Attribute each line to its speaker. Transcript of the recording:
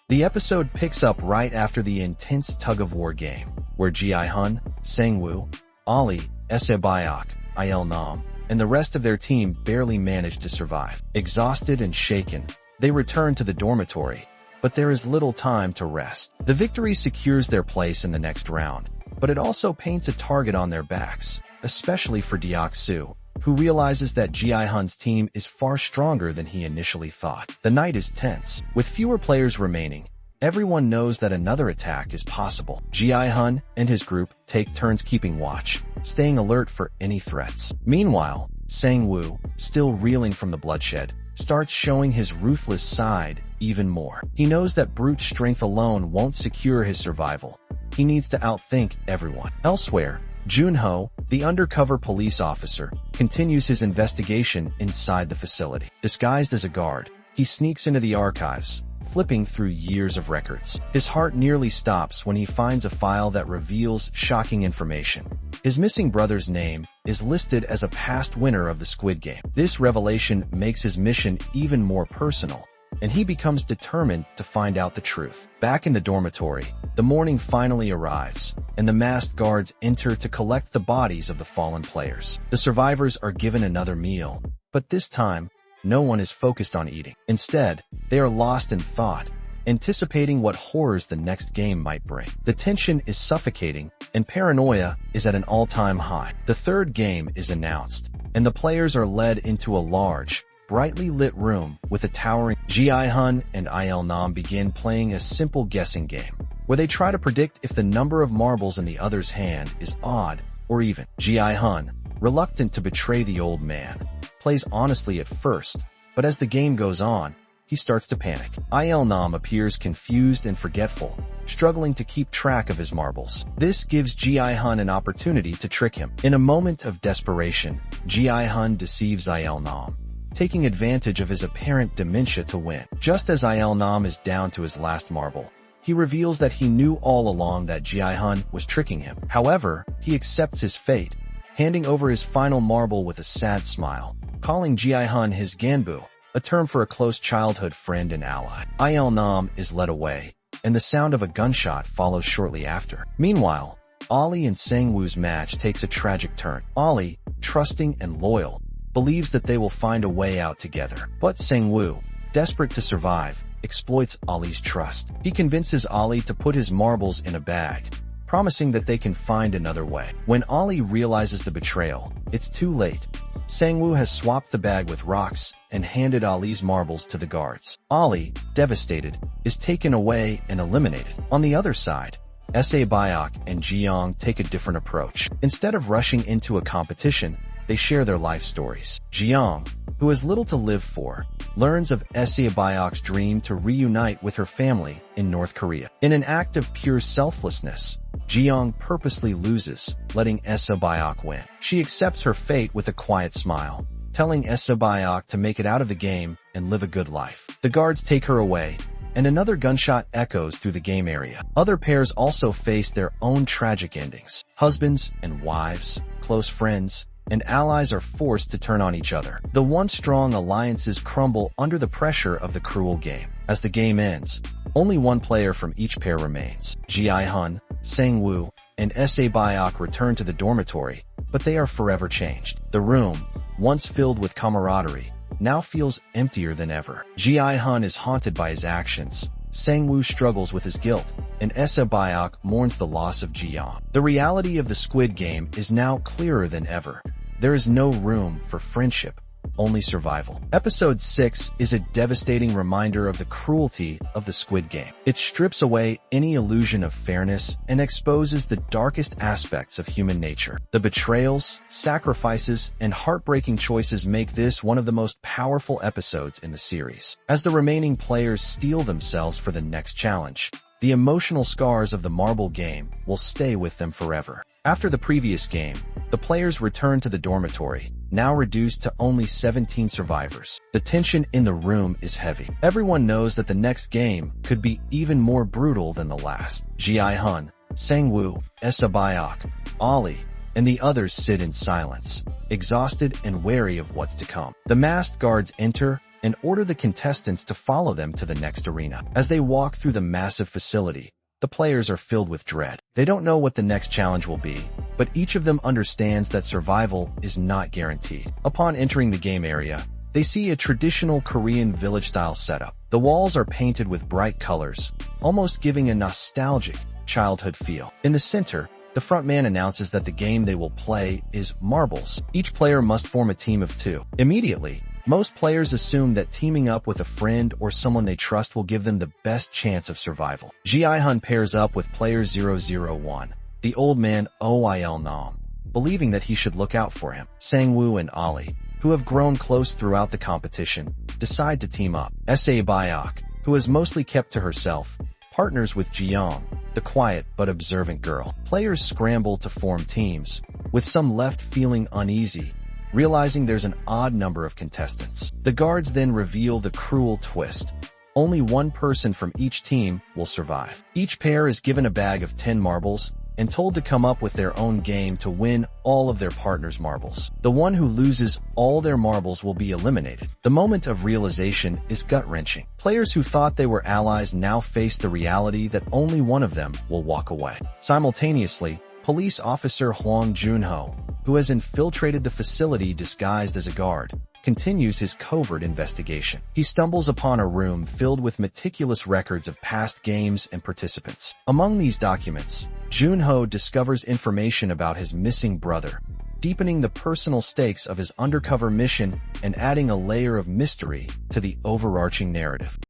Speaker 1: The episode picks up right after the intense tug-of-war game, where Ji-hun, Sang-woo, Ali, Sebayok, Il-nam, and the rest of their team barely managed to survive. Exhausted and shaken, they return to the dormitory, but there is little time to rest. The victory secures their place in the next round, but it also paints a target on their backs, especially for Deok-soo, who realizes that Ji-hun's team is far stronger than he initially thought. The night is tense. With fewer players remaining, everyone knows that another attack is possible. Ji-hun and his group take turns keeping watch, staying alert for any threats. Meanwhile, Sang-woo, still reeling from the bloodshed, starts showing his ruthless side even more. He knows that brute strength alone won't secure his survival. He needs to outthink everyone. Elsewhere, Junho, the undercover police officer, continues his investigation inside the facility. Disguised as a guard, he sneaks into the archives, flipping through years of records. His heart nearly stops when he finds a file that reveals shocking information. His missing brother's name is listed as a past winner of the Squid Game. This revelation makes his mission even more personal, and he becomes determined to find out the truth. Back in the dormitory, the morning finally arrives, and the masked guards enter to collect the bodies of the fallen players. The survivors are given another meal, but this time, no one is focused on eating. Instead, they are lost in thought, anticipating what horrors the next game might bring. The tension is suffocating, and paranoia is at an all-time high. The third game is announced, and the players are led into a large, brightly lit room with a towering. Ji-hun and Il-nam begin playing a simple guessing game, where they try to predict if the number of marbles in the other's hand is odd or even. Ji-hun, reluctant to betray the old man, plays honestly at first, but as the game goes on, he starts to panic. Il-nam appears confused and forgetful, struggling to keep track of his marbles. This gives Ji-hun an opportunity to trick him. In a moment of desperation, Ji-hun deceives Il-nam, taking advantage of his apparent dementia to win. Just as Il-nam is down to his last marble, he reveals that he knew all along that Ji-hun was tricking him. However, he accepts his fate, handing over his final marble with a sad smile, calling Ji-hun his ganbu, a term for a close childhood friend and ally. Il-nam is led away, and the sound of a gunshot follows shortly after. Meanwhile, Ali and Sang-woo's match takes a tragic turn. Ali, trusting and loyal, believes that they will find a way out together. But Sang-woo, desperate to survive, exploits Ali's trust. He convinces Ali to put his marbles in a bag, promising that they can find another way. When Ali realizes the betrayal, it's too late. Sang-woo has swapped the bag with rocks and handed Ali's marbles to the guards. Ali, devastated, is taken away and eliminated. On the other side, Sebayok and Ji-young take a different approach. Instead of rushing into a competition, they share their life stories. Ji-young, who has little to live for, learns of Sebayok's dream to reunite with her family in North Korea. In an act of pure selflessness, Ji-young purposely loses, letting Sebayok win. She accepts her fate with a quiet smile, telling Sebayok to make it out of the game and live a good life. The guards take her away, and another gunshot echoes through the game area. Other pairs also face their own tragic endings. Husbands and wives, close friends, and allies are forced to turn on each other. The once strong alliances crumble under the pressure of the cruel game. As the game ends, only one player from each pair remains. Ji-hun, Sang-woo, and Sebayok return to the dormitory, but they are forever changed. The room, once filled with camaraderie, now feels emptier than ever. Ji-hun is haunted by his actions, Sang-woo struggles with his guilt, and Sebayok mourns the loss of Ji-young. The reality of the Squid Game is now clearer than ever. There is no room for friendship, only survival. Episode 6 is a devastating reminder of the cruelty of the Squid Game. It strips away any illusion of fairness and exposes the darkest aspects of human nature. The betrayals, sacrifices, and heartbreaking choices make this one of the most powerful episodes in the series. As the remaining players steel themselves for the next challenge, the emotional scars of the marble game will stay with them forever. After the previous game, the players return to the dormitory, now reduced to only 17 survivors. The tension in the room is heavy. Everyone knows that the next game could be even more brutal than the last. Ji-hun, Sang-woo, Sebayok, Ali, and the others sit in silence, exhausted and wary of what's to come. The masked guards enter, and order the contestants to follow them to the next arena. As they walk through the massive facility, the players are filled with dread. They don't know what the next challenge will be, but each of them understands that survival is not guaranteed. Upon entering the game area, they see a traditional Korean village-style setup. The walls are painted with bright colors, almost giving a nostalgic childhood feel. In the center, the frontman announces that the game they will play is marbles. Each player must form a team of 2. Immediately, most players assume that teaming up with a friend or someone they trust will give them the best chance of survival. Ji-hun pairs up with player 001, the old man Oil Nam, believing that he should look out for him. Sang-woo and Ali, who have grown close throughout the competition, decide to team up. Bayak, who has mostly kept to herself, partners with Jeong, the quiet but observant girl. Players scramble to form teams, with some left feeling uneasy, realizing there's an odd number of contestants. The guards then reveal the cruel twist. Only one person from each team will survive. Each pair is given a bag of 10 marbles and told to come up with their own game to win all of their partner's marbles. The one who loses all their marbles will be eliminated. The moment of realization is gut-wrenching. Players who thought they were allies now face the reality that only one of them will walk away. Simultaneously, police officer Hwang Junho, who has infiltrated the facility disguised as a guard, continues his covert investigation. He stumbles upon a room filled with meticulous records of past games and participants. Among these documents, Junho discovers information about his missing brother, deepening the personal stakes of his undercover mission and adding a layer of mystery to the overarching narrative.